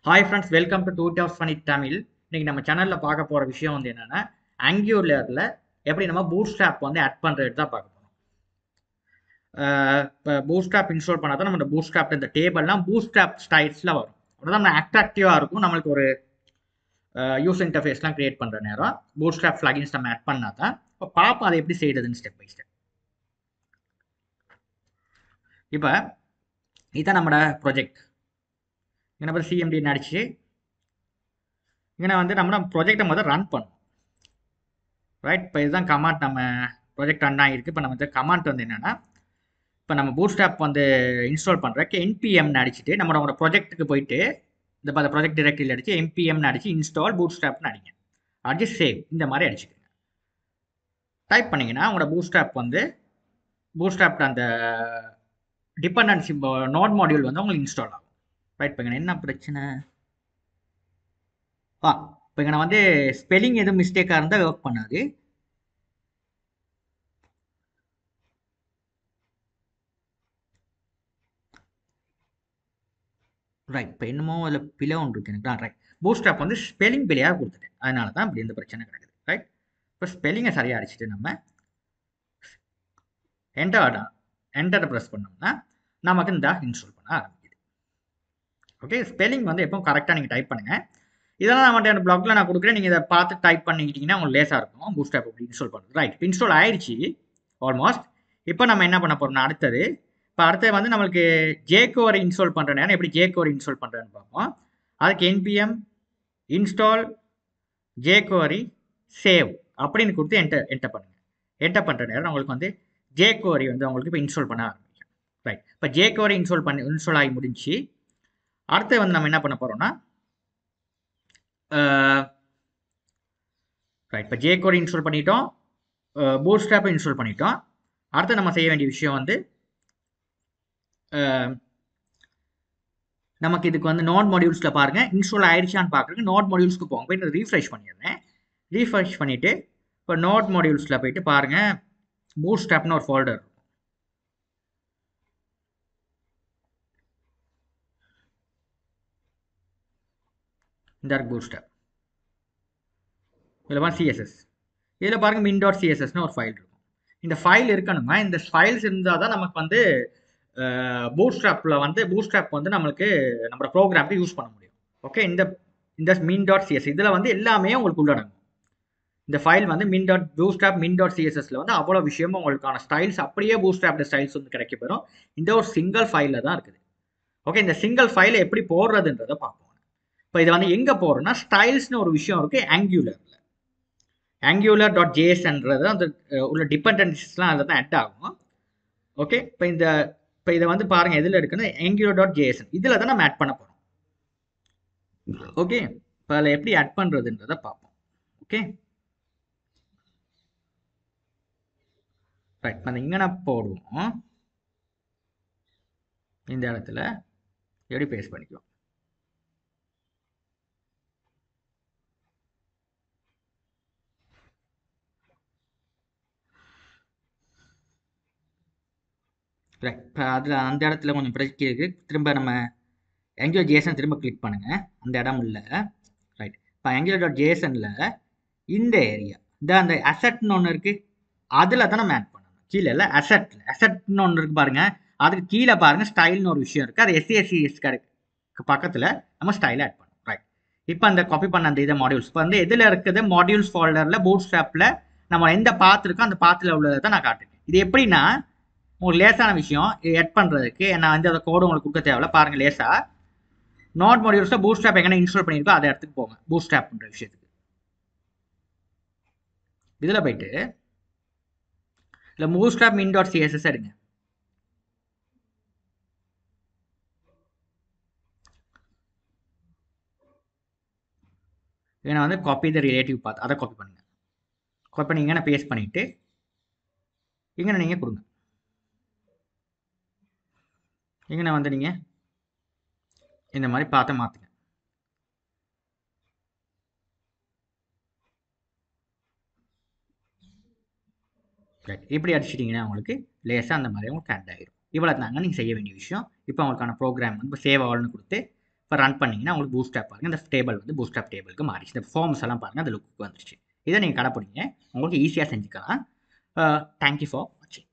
Hi friends, welcome to 2 Tips Funny Tamil. இன்னைக்கு நம்ம சேனல்ல பார்க்க போற விஷயம் வந்து என்னன்னா Angularல எப்படி நம்ம Bootstrap வந்து ஆட் பண்றது தான் பார்க்க போறோம். இப்போ Bootstrap இன்ஸ்டால் பண்ணா தான் நம்ம Bootstrap இந்த டேபிள்லாம் Bootstrap ஸ்டைல்ஸ்ல வரும். அப்பதான் நம்ம அட்ராக்டிவா இருக்கும். நம்மளுக்கு ஒரு யூசர் இன்டர்ஃபேஸ்லாம் கிரியேட் பண்ற நேரம் Bootstrap plugins நம்ம ஆட் பண்ணா தான் இப்போ பாப்போம் அதை எப்படி செய்யறதுன்னு ஸ்டெப் பை ஸ்டெப். இப்போ இதான் நம்மளோட ப்ராஜெக்ட். இங்கே நம்ம சிஎம்டி அடிச்சு இங்கே வந்து நம்ம ப்ராஜெக்டை முதல்ல ரன் பண்ணும். ரைட், இப்போ இதுதான் கமாண்ட். நம்ம ப்ராஜெக்ட் ரன் ஆகிருக்கு. இப்போ நம்ம கமாண்ட் வந்து என்னென்னா, இப்போ நம்ம பூட்ஸ்ட்ராப் வந்து இன்ஸ்டால் பண்ணுறக்கு என்பிஎம்னு அடிச்சுட்டு நம்மளோட ப்ராஜெக்ட்டுக்கு போயிட்டு இந்த ப்ராஜெக்ட் டிரெக்டரியில் அடிச்சு என்பிஎம்னு அடிச்சு இன்ஸ்டால் பூட்ஸ்ட்ராப்னு அடிங்க. அடிச்சு சேவ் இந்த மாதிரி அடிச்சுக்கோங்க. டைப் பண்ணிங்கன்னா உங்களோட பூட்ஸ்ட்ராப் அந்த டிபெண்டன்சி நோட் மாடியூல் வந்து உங்களுக்கு இன்ஸ்டால் ஆகும். ரைட், இப்போ என்ன பிரச்சனை? இப்போ இங்கே வந்து ஸ்பெல்லிங் எதுவும் மிஸ்டேக்காக இருந்தால் ஒர்க் பண்ணாது. ரைட், இப்போ என்னமோ அதில் பிழை ஒன்று இருக்கு எனக்கு. ரைட், பூட்ஸ்ட்ராப் வந்து ஸ்பெல்லிங் பிழையாக கொடுத்துட்டேன். அதனால தான் இப்படி இந்த பிரச்சனை கிடக்குது. ரைட், இப்போ ஸ்பெல்லிங்கை சரியாக அடிச்சுட்டு நம்ம என்டரை ப்ரெஸ் பண்ணோம்னா நமக்கு இந்த இன்ஸ்டால் பண்ண ஆரம்பிக்குது. ஓகே, ஸ்பெல்லிங் வந்து எப்பவும் கரெக்டாக நீங்கள் டைப் பண்ணுங்கள். இதெல்லாம் நான் என் பிளாக்ல நான் கொடுக்குறேன். நீங்கள் இதை பார்த்து டைப் பண்ணிக்கிட்டீங்கன்னா உங்களுக்கு லேசாக இருக்கும் பூட்ஸ்ட்ராப் எப்படி இன்ஸ்டால் பண்ணுறது. ரைட், இப்போ இன்ஸ்டால் ஆயிடுச்சு ஆல்மோஸ்ட். இப்போ நம்ம என்ன பண்ண போகிறோம்னா அடுத்தது வந்து நம்மளுக்கு jQuery இன்ஸ்டால் பண்ணுற நேரம் எப்படி jQuery இன்ஸ்டால் பண்ணுறேன்னு பார்ப்போம். அதுக்கு npm இன்ஸ்டால் jQuery சேவ் அப்படின்னு கொடுத்து என்டர் பண்ணுங்க. என்டர் பண்ணுற நேரம் உங்களுக்கு வந்து jQuery வந்து உங்களுக்கு இப்போ இன்ஸ்டால் பண்ண ஆரம்பிக்கும். ரைட், இப்போ jQuery இன்ஸ்டால் ஆகி முடிஞ்சு அடுத்து வந்து நம்ம என்ன பண்ண போகிறோம்னா ரைட், இப்போ jQuery இன்ஸ்டால் பண்ணிட்டோம், பூட்ஸ்ட்ராப் இன்ஸ்டால் பண்ணிட்டோம். அடுத்து நம்ம செய்ய வேண்டிய விஷயம் வந்து நமக்கு இதுக்கு வந்து நோட் மாடியூல்ஸில் பாருங்கள் இன்ஸ்டால் ஆயிடுச்சான்னு பார்க்குறதுக்கு நோட் மாடியூல்ஸ்க்கு போங்க. போயிட்டு ரீஃப்ரெஷ் பண்ணிடுறேன். ரீஃப்ரெஷ் பண்ணிவிட்டு இப்போ நோட் மாடியூல்ஸில் போயிட்டு பாருங்கள் பூட்ஸ்ட்ராப்னு ஒரு ஃபோல்டர் இருக்கும். இந்த பூட்ஸ்ட்ராப் இதில் பாருங்க சிஎஸ்எஸ். இதில் பாருங்கள் min.cssன்னு ஒரு ஃபைல் இருக்கும். இந்த ஃபைல் இருக்கணுமா? இந்த ஃபைல்ஸ் இருந்தால் தான் நமக்கு வந்து பூட்ஸ்ட்ராப் வந்து நம்மளுக்கு நம்ம ப்ரோக்ராமுக்கு யூஸ் பண்ண முடியும். ஓகே, இந்த min.css இதில் வந்து எல்லாமே உங்களுக்கு உள்ளடங்கும். இந்த ஃபைல் வந்து bootstrap min.cssல வந்து அவ்வளோ விஷயமும் உங்களுக்கான ஸ்டைல்ஸ் அப்படியே பூட்ஸ்ட்ராப் ஸ்டைல்ஸ் வந்து கிடைக்க பெறும். இந்த ஒரு சிங்கிள் ஃபைலில் தான் இருக்குது. ஓகே, இந்த சிங்கிள் ஃபைலை எப்படி போடுறதுன்றதை பார்ப்போம். இப்போ இதை வந்து எங்கே போடுறோம்னா ஸ்டைல்ஸ்னு ஒரு விஷயம் இருக்குது ஆங்குலரில். angular.jsன்றது அந்த உள்ள டிபெண்டன்சிஸ்லாம் அதில் தான் ஆட் ஆகும். ஓகே, இப்போ இதை வந்து பாருங்கள் எதில் இருக்குன்னு angular.json இதில் தான் நம்ம ஆட் பண்ண போகிறோம். ஓகே, இப்போ அதில் எப்படி ஆட் பண்ணுறதுன்றதை பார்ப்போம். ஓகே, ரைட், இப்போ இங்கே போடுவோம். இந்த இடத்துல எப்படி பேஸ்ட் பண்ணிக்குவோம். ரைட், இப்போ அதில் அந்த இடத்துல கொஞ்சம் பிரச்சனை இருக்குது. திரும்ப நம்ம angular.json திரும்ப கிளிக் பண்ணுங்கள். அந்த இடம் இல்லை. ரைட், இப்போ angular.jsonல இந்த ஏரியா அந்த அசட்னு ஒன்று இருக்குது. அதில் தான் நம்ம ஆட் பண்ணணும். கீழே இல்லை, அசட்னு ஒன்று இருக்குது பாருங்கள். அதுக்கு கீழே பாருங்கள் ஸ்டைல்னு ஒரு விஷயம் இருக்குது. அது SACS பக்கத்தில் நம்ம ஸ்டைலை ஆட் பண்ணணும். ரைட், இப்போ அந்த காப்பி பண்ண அந்த இதை மாடியூல்ஸ் இப்போ வந்து எதில் இருக்குது மாடியூல்ஸ் ஃபோல்டரில் பூட்ஸ்ட்ராப்பில் நம்ம எந்த பாத் இருக்கோ அந்த பாத்தில் உள்ளதை தான் நான் காட்டுறேன். இது எப்படின்னா உங்களுக்கு லேசான விஷயம் எட் பண்ணுறதுக்கு நான் வந்து அந்த கோடு உங்களுக்கு கொடுக்க தேவையில்ல. பாருங்கள் லேசாக நோட் மாடியூல்ஸில் பூட்ஸ்ட்ராப் எங்கே இன்ஸ்டால் பண்ணியிருக்கோ அதை இடத்துக்கு போங்க. பூட்ஸ்ட்ராப்ன்ற விஷயத்துக்கு இதில் போயிட்டு இல்லை பூட்ஸ்ட்ராப் min.css எடுங்க. ஏன்னா வந்து காப்பி த ரிலேட்டிவ் பாத் அதை காப்பி பண்ணுங்க. காப்பி பண்ணி இங்கே பேஸ்ட் பண்ணிவிட்டு இங்கே நீங்கள் கொடுங்க. இங்கே வந்து நீங்கள் இந்த மாதிரி பார்த்து மாற்றுங்க. ரைட், இப்படி அடிச்சிட்டிங்கன்னா உங்களுக்கு லேசாக அந்த மாதிரி உங்களுக்கு ஆட் ஆகிடும். இவ்வளோ தாங்க நீங்கள் செய்ய வேண்டிய விஷயம். இப்போ உங்களுக்கான ப்ரோக்ராம் வந்து இப்போ சேவ் ஆல்னு கொடுத்து இப்போ ரன் பண்ணிங்கன்னா உங்களுக்கு பூஸ்ட்ராப் பாருங்கள் இந்த டேபிள் வந்து பூஸ்ட்ராப் டேபிளுக்கு மாறிச்சு. இந்த ஃபார்ம்ஸ் எல்லாம் பாருங்கள் அந்த லுக்கு வந்துருச்சு. இதை நீங்கள் கடைப்பிடிங்க, உங்களுக்கு ஈஸியாக செஞ்சுக்கலாம். தேங்க்யூ ஃபார் வாட்சிங்.